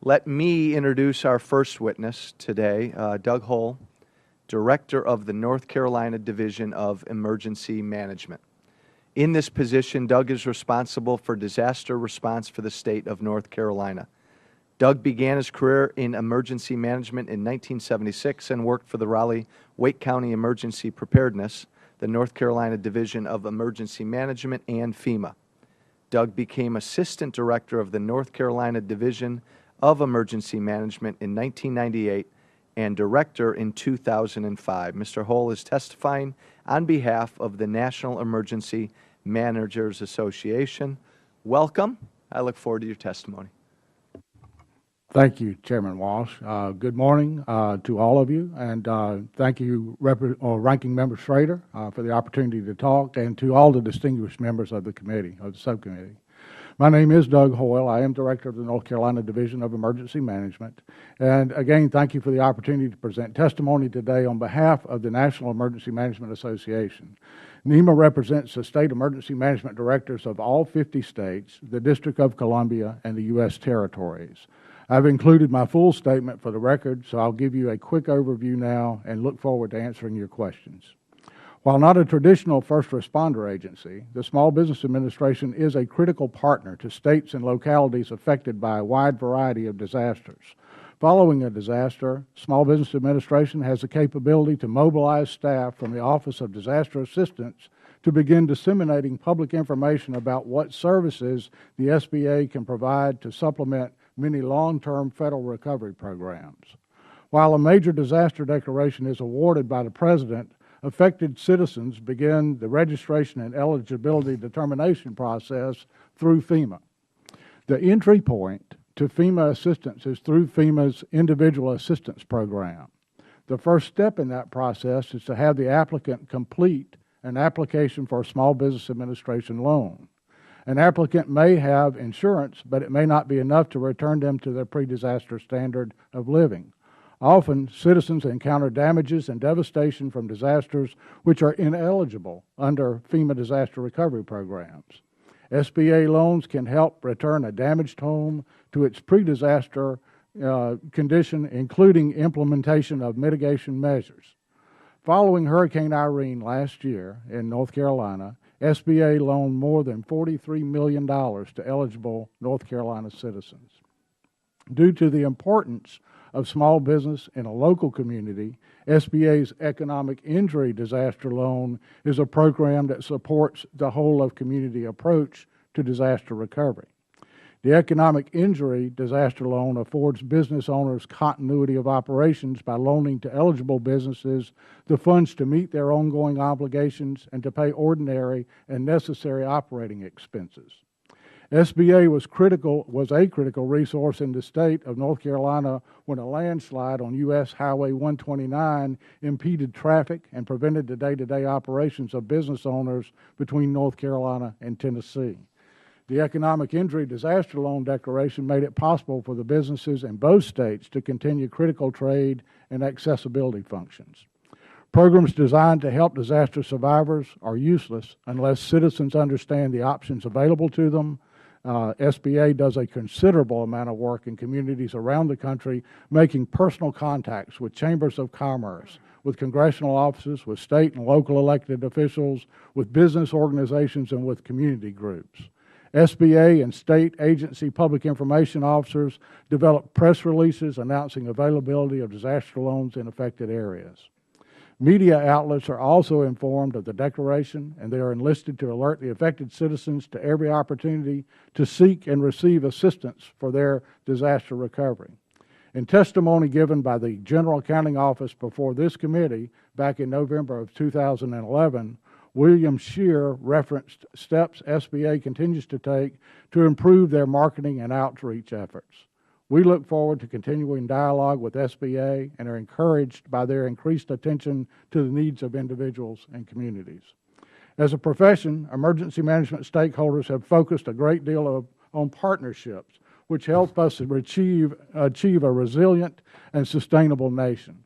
Let me introduce our first witness today, Doug Hoell, Director of the North Carolina Division of Emergency Management. In this position, Doug is responsible for disaster response for the state of North Carolina. Doug began his career in emergency management in 1976 and worked for the Raleigh-Wake County Emergency Preparedness, the North Carolina Division of Emergency Management, and FEMA. Doug became Assistant Director of the North Carolina Division of Emergency Management in 1998 and Director in 2005. Mr. Hoell is testifying on behalf of the National Emergency Managers Association. Welcome. I look forward to your testimony. Thank you, Chairman Walsh. Good morning to all of you, and thank you, Ranking Member Schrader, for the opportunity to talk, and to all the distinguished members of the committee, of the subcommittee. My name is Doug Hoell. I am Director of the North Carolina Division of Emergency Management. And again, thank you for the opportunity to present testimony today on behalf of the National Emergency Management Association. NEMA represents the state emergency management directors of all 50 states, the District of Columbia, and the U.S. territories. I've included my full statement for the record, so I'll give you a quick overview now and look forward to answering your questions. While not a traditional first responder agency, the Small Business Administration is a critical partner to states and localities affected by a wide variety of disasters. Following a disaster, Small Business Administration has the capability to mobilize staff from the Office of Disaster Assistance to begin disseminating public information about what services the SBA can provide to supplement many long-term federal recovery programs. While a major disaster declaration is awarded by the President, affected citizens begin the registration and eligibility determination process through FEMA. The entry point to FEMA assistance is through FEMA's Individual Assistance Program. The first step in that process is to have the applicant complete an application for a Small Business Administration loan. An applicant may have insurance, but it may not be enough to return them to their pre-disaster standard of living. Often, citizens encounter damages and devastation from disasters which are ineligible under FEMA disaster recovery programs. SBA loans can help return a damaged home to its pre-disaster condition, including implementation of mitigation measures. Following Hurricane Irene last year in North Carolina, SBA loaned more than $43 million to eligible North Carolina citizens. Due to the importance of small business in a local community, SBA's Economic Injury Disaster Loan is a program that supports the whole of community approach to disaster recovery. The Economic Injury Disaster Loan affords business owners continuity of operations by loaning to eligible businesses the funds to meet their ongoing obligations and to pay ordinary and necessary operating expenses. SBA was a critical resource in the state of North Carolina when a landslide on U.S. Highway 129 impeded traffic and prevented the day-to-day operations of business owners between North Carolina and Tennessee. The Economic Injury Disaster Loan Declaration made it possible for the businesses in both states to continue critical trade and accessibility functions. Programs designed to help disaster survivors are useless unless citizens understand the options available to them. SBA does a considerable amount of work in communities around the country, making personal contacts with chambers of commerce, with congressional offices, with state and local elected officials, with business organizations, and with community groups. SBA and state agency public information officers develop press releases announcing availability of disaster loans in affected areas. Media outlets are also informed of the declaration, and they are enlisted to alert the affected citizens to every opportunity to seek and receive assistance for their disaster recovery. In testimony given by the General Accounting Office before this committee back in November of 2011, William Scheer referenced steps SBA continues to take to improve their marketing and outreach efforts. We look forward to continuing dialogue with SBA and are encouraged by their increased attention to the needs of individuals and communities. As a profession, emergency management stakeholders have focused a great deal on partnerships, which help us achieve a resilient and sustainable nation.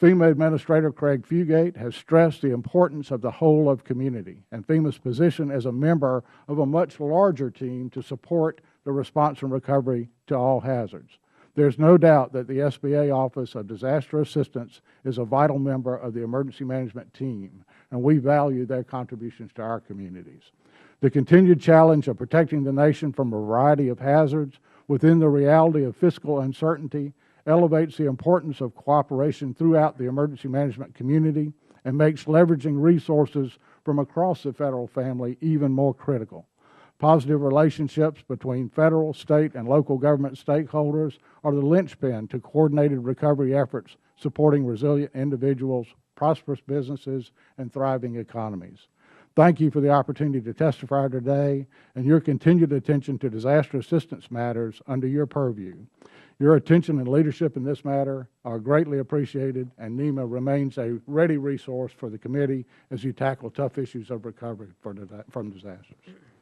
FEMA Administrator Craig Fugate has stressed the importance of the whole of community and FEMA's position as a member of a much larger team to support the response and recovery to all hazards. There's no doubt that the SBA Office of Disaster Assistance is a vital member of the emergency management team, and we value their contributions to our communities. The continued challenge of protecting the nation from a variety of hazards within the reality of fiscal uncertainty elevates the importance of cooperation throughout the emergency management community and makes leveraging resources from across the federal family even more critical. Positive relationships between federal, state, and local government stakeholders are the linchpin to coordinated recovery efforts supporting resilient individuals, prosperous businesses, and thriving economies. Thank you for the opportunity to testify today and your continued attention to disaster assistance matters under your purview. Your attention and leadership in this matter are greatly appreciated, and NEMA remains a ready resource for the committee as you tackle tough issues of recovery from disasters.